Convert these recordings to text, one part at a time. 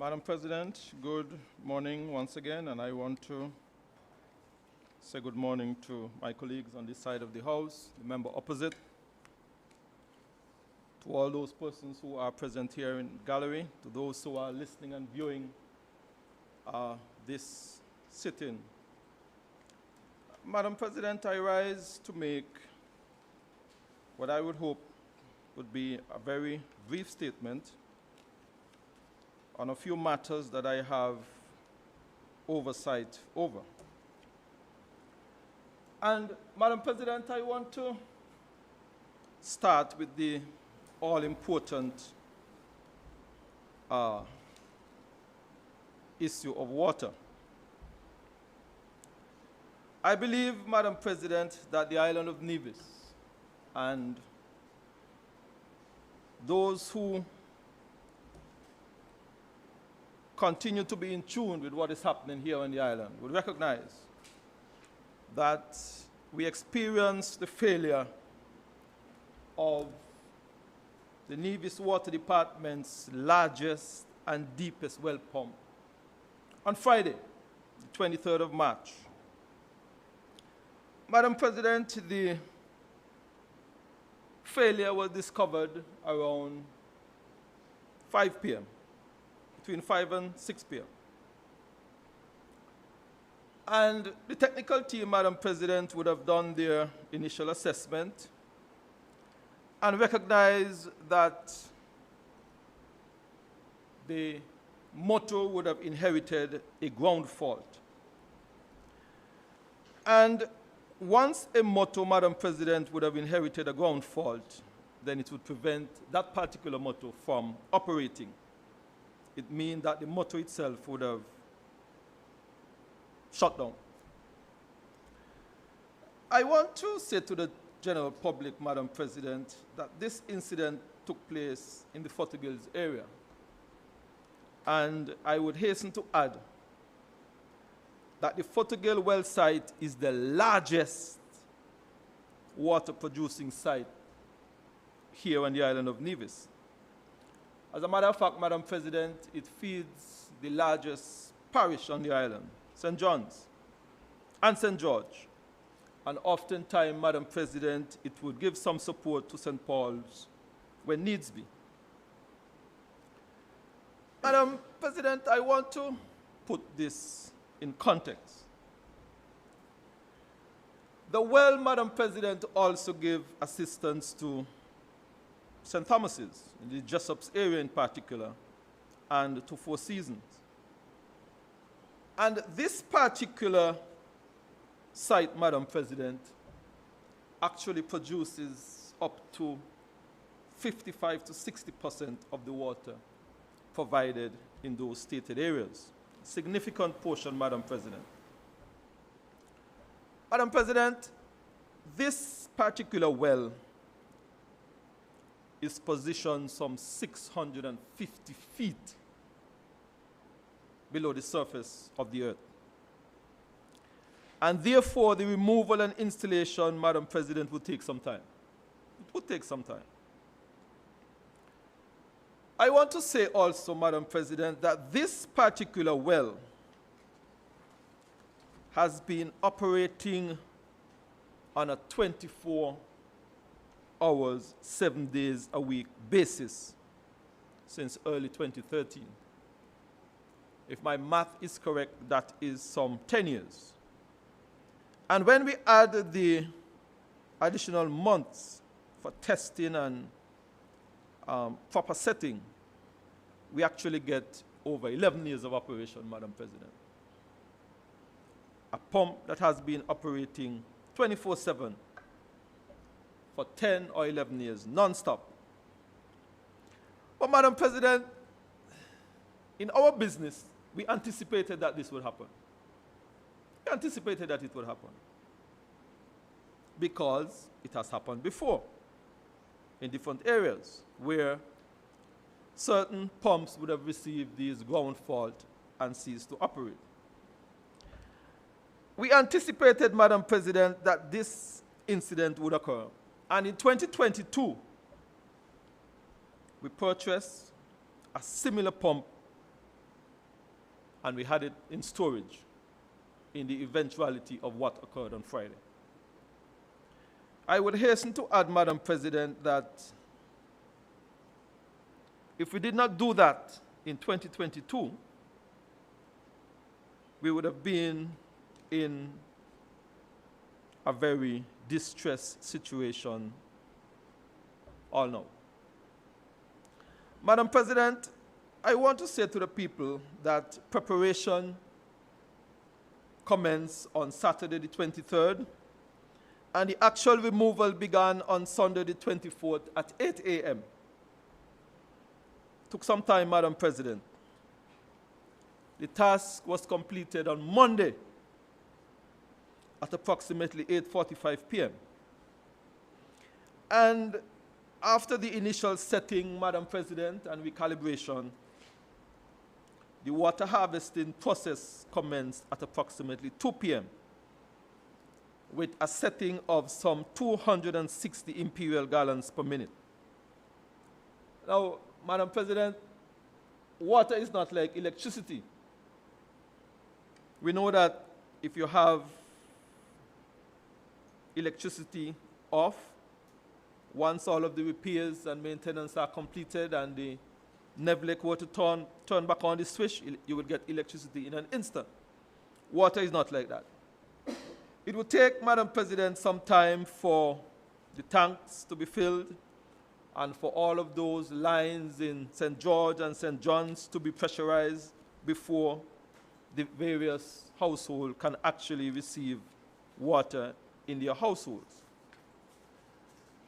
Madam President, good morning once again, and I want to say good morning to my colleagues on this side of the House, the member opposite, to all those persons who are present here in the gallery, to those who are listening and viewing this sitting. Madam President, I rise to make what I would hope would be a very brief statement on a few matters that I have oversight over. And, Madam President, I want to start with the all-important issue of water. I believe, Madam President, that the island of Nevis and those who continue to be in tune with what is happening here on the island would recognize that we experienced the failure of the Nevis Water Department's largest and deepest well pump on Friday, the 23rd of March. Madam President, the failure was discovered around 5 p.m., between 5 and 6 p.m. And the technical team, Madam President, would have done their initial assessment and recognized that the motor would have inherited a ground fault. And once a motor, Madam President, would have inherited a ground fault, then it would prevent that particular motor from operating. It means that the motor itself would have shut down. I want to say to the general public, Madam President, that this incident took place in the Foothills area. And I would hasten to add that the Foothills well site is the largest water producing site here on the island of Nevis. As a matter of fact, Madam President, it feeds the largest parish on the island, St. John's and St. George. And oftentimes, Madam President, it would give some support to St. Paul's when needs be. Madam President, I want to put this in context. The well, Madam President, also gave assistance to St. Thomas's, in the Jessops area in particular, and to Four Seasons. And this particular site, Madam President, actually produces up to 55 to 60% of the water provided in those stated areas. Significant portion, Madam President. Madam President, this particular well is positioned some 650 feet below the surface of the earth. And therefore, the removal and installation, Madam President, would take some time. It would take some time. I want to say also, Madam President, that this particular well has been operating on a 24 hours, 7 days a week basis since early 2013. If my math is correct, that is some 10 years. And when we add the additional months for testing and proper setting, we actually get over 11 years of operation, Madam President. A pump that has been operating 24/7 for 10 or 11 years, non-stop. But, Madam President, in our business, we anticipated that this would happen. We anticipated that it would happen because it has happened before in different areas where certain pumps would have received these ground fault and ceased to operate. We anticipated, Madam President, that this incident would occur. And in 2022, we purchased a similar pump and we had it in storage in the eventuality of what occurred on Friday. I would hasten to add, Madam President, that if we did not do that in 2022, we would have been in a very distressed situation all now. Madam President, I want to say to the people that preparation commenced on Saturday the 23rd, and the actual removal began on Sunday the 24th at 8 a.m. Took some time, Madam President. The task was completed on Monday at approximately 8:45 p.m. And after the initial setting, Madam President, and recalibration, the water harvesting process commenced at approximately 2 p.m. with a setting of some 260 imperial gallons per minute. Now, Madam President, water is not like electricity. We know that if you have electricity off, once all of the repairs and maintenance are completed and the Nevis were to turn back on the switch, you will get electricity in an instant. Water is not like that. It would take, Madam President, some time for the tanks to be filled and for all of those lines in St. George and St. John's to be pressurized before the various households can actually receive water in their households.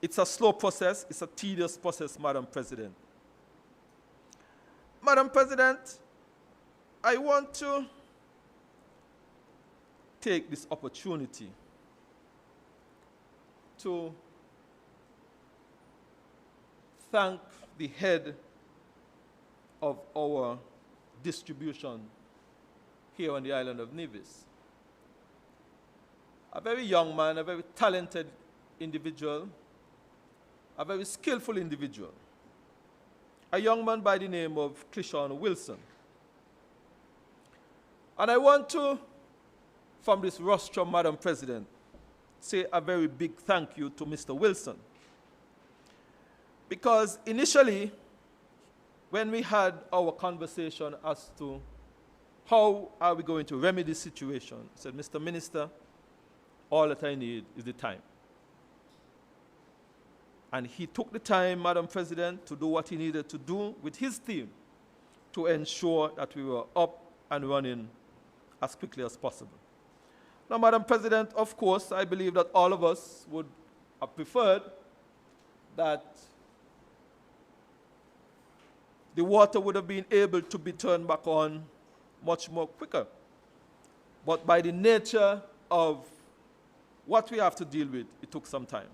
It's a slow process, it's a tedious process, Madam President. Madam President, I want to take this opportunity to thank the head of our distribution here on the island of Nevis. A very young man, a very talented individual, a very skillful individual, a young man by the name of Clishawn Wilson. And I want to, from this rostrum, Madam President, say a very big thank you to Mr. Wilson. Because initially, when we had our conversation as to how are we going to remedy this situation, I said, Mr. Minister, all that I need is the time. And he took the time, Madam President, to do what he needed to do with his team to ensure that we were up and running as quickly as possible. Now, Madam President, of course, I believe that all of us would have preferred that the water would have been able to be turned back on much more quicker. But by the nature of what we have to deal with, it took some time.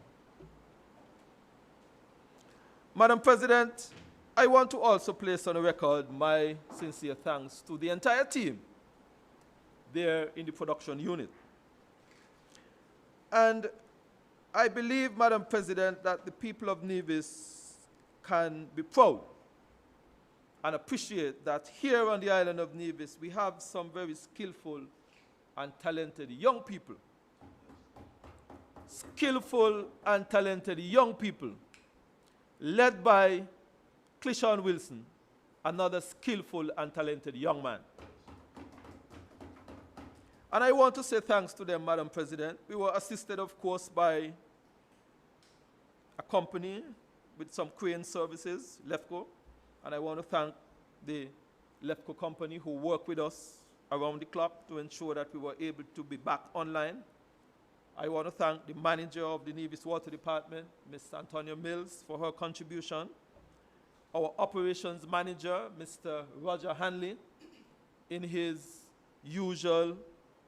Madam President, I want to also place on the record my sincere thanks to the entire team there in the production unit. And I believe, Madam President, that the people of Nevis can be proud and appreciate that here on the island of Nevis, we have some very skillful and talented young people. Skillful and talented young people, led by Clishawn Wilson, another skillful and talented young man. And I want to say thanks to them, Madam President. We were assisted, of course, by a company with some crane services, LEFCO, and I want to thank the LEFCO company who worked with us around the clock to ensure that we were able to be back online. I want to thank the manager of the Nevis Water Department, Ms. Antonia Mills, for her contribution. Our operations manager, Mr. Roger Hanley, in his usual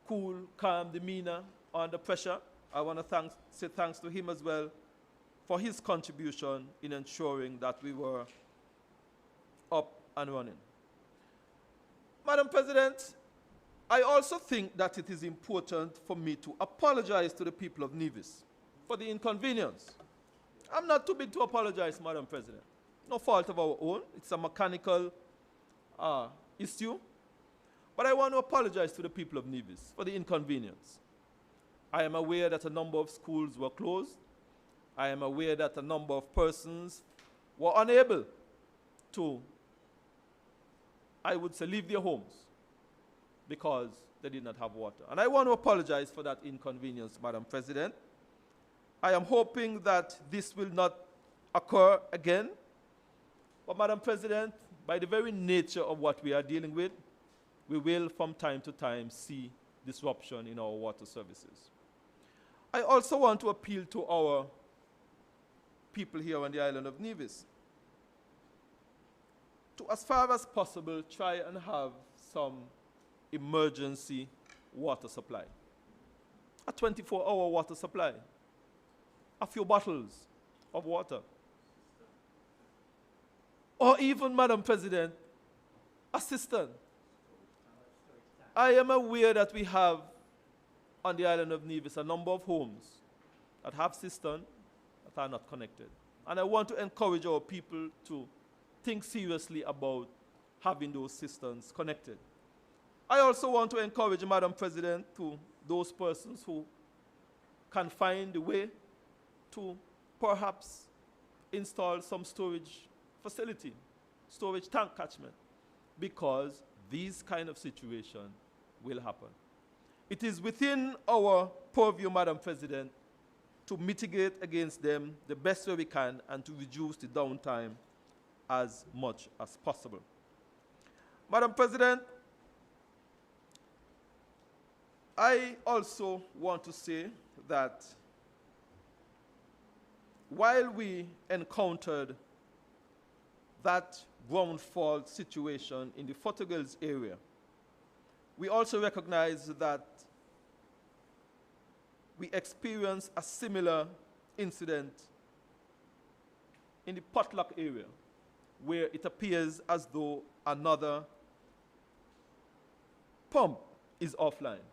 cool, calm demeanor under pressure. I want to say thanks to him as well for his contribution in ensuring that we were up and running. Madam President, I also think that it is important for me to apologize to the people of Nevis for the inconvenience. I'm not too big to apologize, Madam President. No fault of our own. It's a mechanical issue. But I want to apologize to the people of Nevis for the inconvenience. I am aware that a number of schools were closed. I am aware that a number of persons were unable to, I would say, leave their homes because they did not have water. And I want to apologize for that inconvenience, Madam President. I am hoping that this will not occur again. But Madam President, by the very nature of what we are dealing with, we will from time to time see disruption in our water services. I also want to appeal to our people here on the island of Nevis to, as far as possible, try and have some emergency water supply. A 24-hour water supply. A few bottles of water. Or even, Madam President, a cistern. I am aware that we have on the island of Nevis a number of homes that have cisterns that are not connected. And I want to encourage our people to think seriously about having those cisterns connected. I also want to encourage, Madam President, to those persons who can find a way to perhaps install some storage facility, storage tank catchment, because these kind of situations will happen. It is within our purview, Madam President, to mitigate against them the best way we can and to reduce the downtime as much as possible. Madam President, I also want to say that while we encountered that ground fault situation in the Foothills area, we also recognize that we experienced a similar incident in the Potluck area, where it appears as though another pump is offline.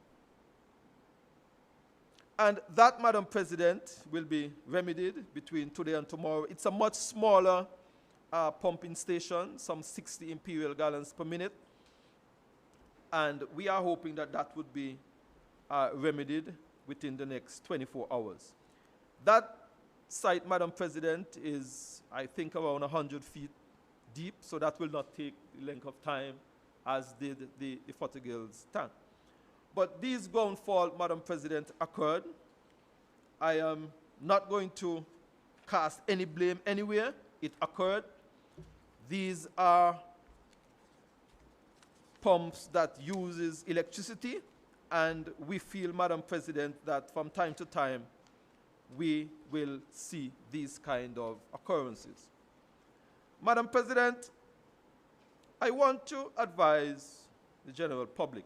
And that, Madam President, will be remedied between today and tomorrow. It's a much smaller pumping station, some 60 imperial gallons per minute. And we are hoping that that would be remedied within the next 24 hours. That site, Madam President, is, I think, around 100 feet deep, so that will not take the length of time as did the Foothills tank. But these ground fault, Madam President, occurred. I am not going to cast any blame anywhere. It occurred. These are pumps that uses electricity, and we feel, Madam President, that from time to time we will see these kind of occurrences. Madam President, I want to advise the general public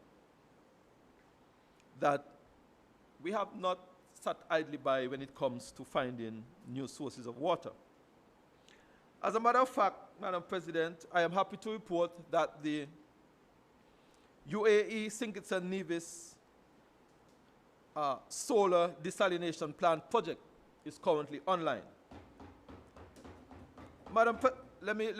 that we have not sat idly by when it comes to finding new sources of water. As a matter of fact, Madam President, I am happy to report that the UAE Singleton Nevis solar desalination plant project is currently online. Madam, let me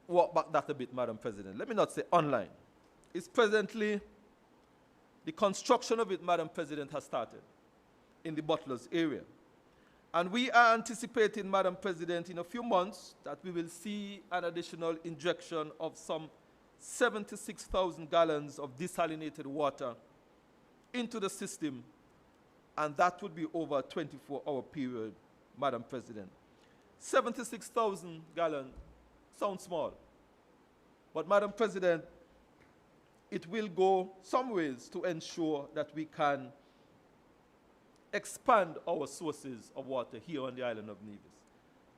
walk back that a bit, Madam President. Let me not say online. It's presently, the construction of it, Madam President, has started in the Butlers area. And we are anticipating, Madam President, in a few months that we will see an additional injection of some 76,000 gallons of desalinated water into the system, and that would be over a 24-hour period, Madam President. 76,000 gallons sounds small, but Madam President, it will go some ways to ensure that we can expand our sources of water here on the island of Nevis.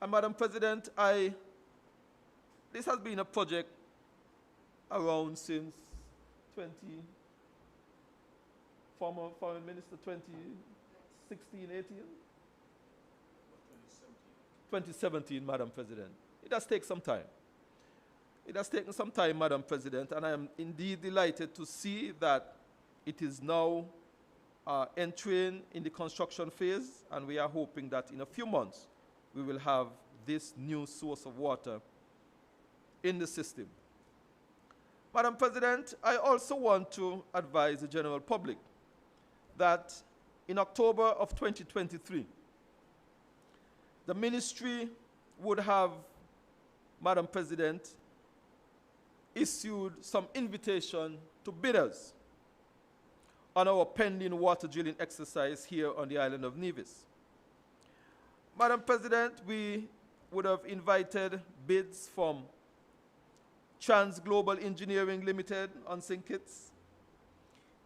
And Madam President, this has been a project around since former Foreign Minister, 2016, 18? 2017, Madam President. It does take some time. It has taken some time, Madam President, and I am indeed delighted to see that it is now entering in the construction phase, and we are hoping that in a few months we will have this new source of water in the system. Madam President, I also want to advise the general public that in October of 2023, the ministry would have, Madam President, issued some invitation to bidders on our pending water drilling exercise here on the island of Nevis. Madam President, we would have invited bids from Trans Global Engineering Limited on St. Kitts,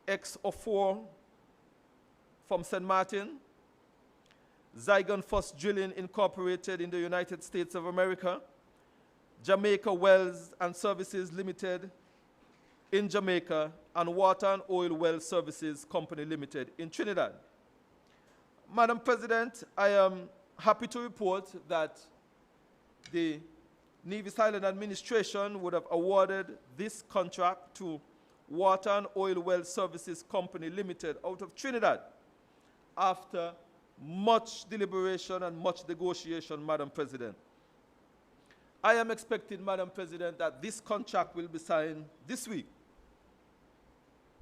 X04 from St. Martin, Zygon Fuss Drilling Incorporated in the United States of America, Jamaica Wells and Services Limited in Jamaica, and Water and Oil Well Services Company Limited in Trinidad. Madam President, I am happy to report that the Nevis Island Administration would have awarded this contract to Water and Oil Well Services Company Limited out of Trinidad after much deliberation and much negotiation, Madam President. I am expecting, Madam President, that this contract will be signed this week.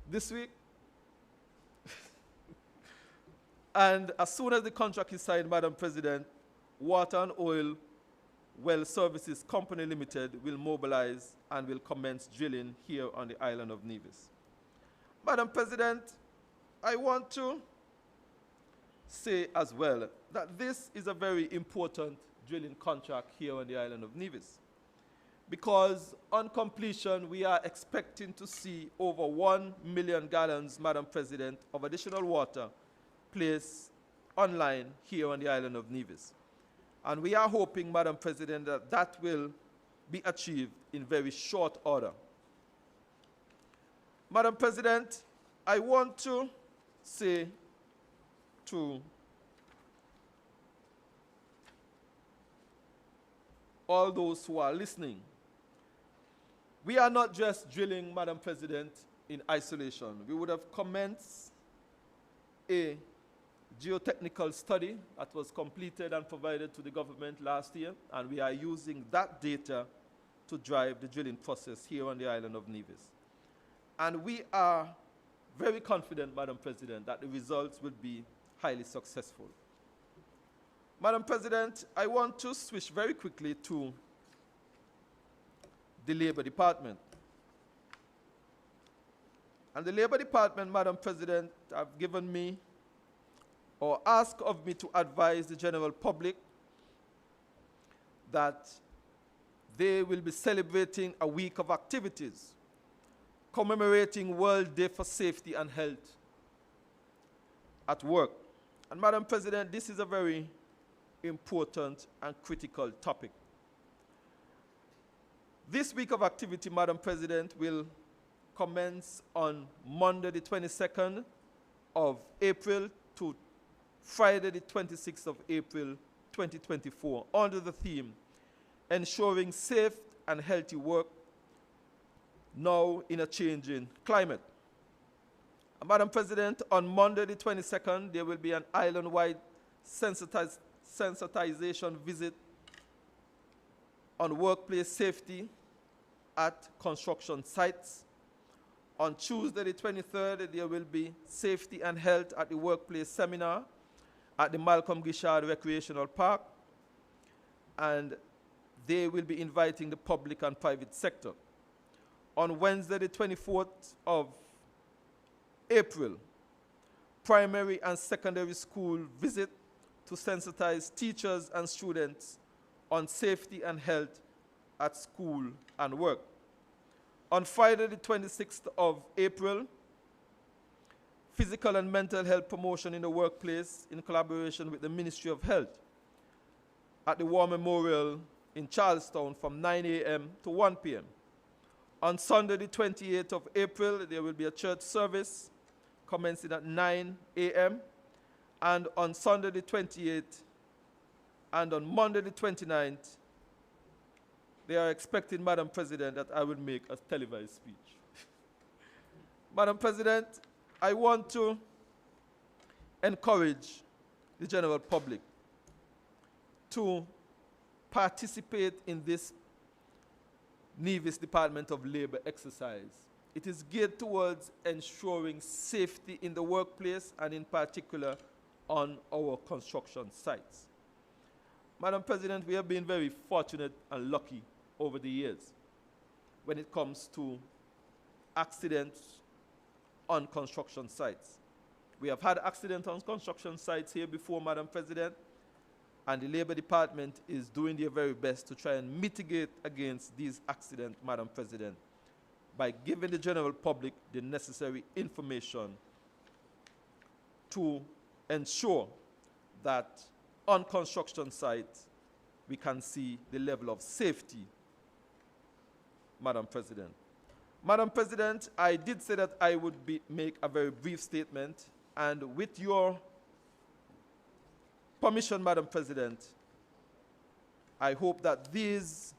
This week? And as soon as the contract is signed, Madam President, Water and Oil Well Services Company Limited will mobilize and will commence drilling here on the island of Nevis. Madam President, I want to say as well that this is a very important drilling contract here on the island of Nevis, because on completion we are expecting to see over 1 million gallons, Madam President, of additional water placed online here on the island of Nevis. And we are hoping, Madam President, that that will be achieved in very short order. Madam President, I want to say to all those who are listening, we are not just drilling, Madam President, in isolation. We would have commenced a geotechnical study that was completed and provided to the government last year, and we are using that data to drive the drilling process here on the island of Nevis. And we are very confident, Madam President, that the results will be highly successful. Madam President, I want to switch very quickly to the Labor Department. And the Labor Department, Madam President, have given me or asked of me to advise the general public that they will be celebrating a week of activities commemorating World Day for Safety and Health at Work. And Madam President, this is a very important and critical topic. This week of activity, Madam President, will commence on Monday the 22nd of April to Friday the 26th of April 2024 under the theme Ensuring Safe and Healthy Work Now in a Changing Climate. And Madam President, on Monday the 22nd, there will be an island-wide sensitization visit on workplace safety at construction sites. On Tuesday the 23rd, there will be Safety and Health at the Workplace seminar at the Malcolm Gishard Recreational Park, and they will be inviting the public and private sector. On Wednesday the 24th of April, primary and secondary school visit to sensitize teachers and students on safety and health at school and work. On Friday the 26th of April, physical and mental health promotion in the workplace in collaboration with the Ministry of Health at the War Memorial in Charlestown from 9 a.m. to 1 p.m. On Sunday the 28th of April, there will be a church service commencing at 9 a.m. And on Sunday the 28th and on Monday the 29th, they are expecting, Madam President, that I will make a televised speech. Madam President, I want to encourage the general public to participate in this Nevis Department of Labor exercise. It is geared towards ensuring safety in the workplace and in particular on our construction sites. Madam President, we have been very fortunate and lucky over the years when it comes to accidents on construction sites. We have had accidents on construction sites here before, Madam President, and the Labor Department is doing their very best to try and mitigate against these accidents, Madam President, by giving the general public the necessary information to ensure that on construction sites we can see the level of safety, Madam President. Madam President, I did say that I would make a very brief statement, and with your permission, Madam President, I hope that this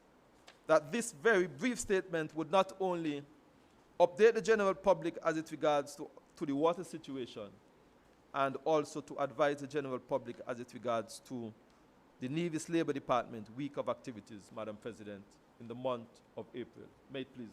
very brief statement would not only update the general public as it regards to the water situation, and also to advise the general public as it regards to the Nevis Labor Department week of activities, Madam President, in the month of April. May it please.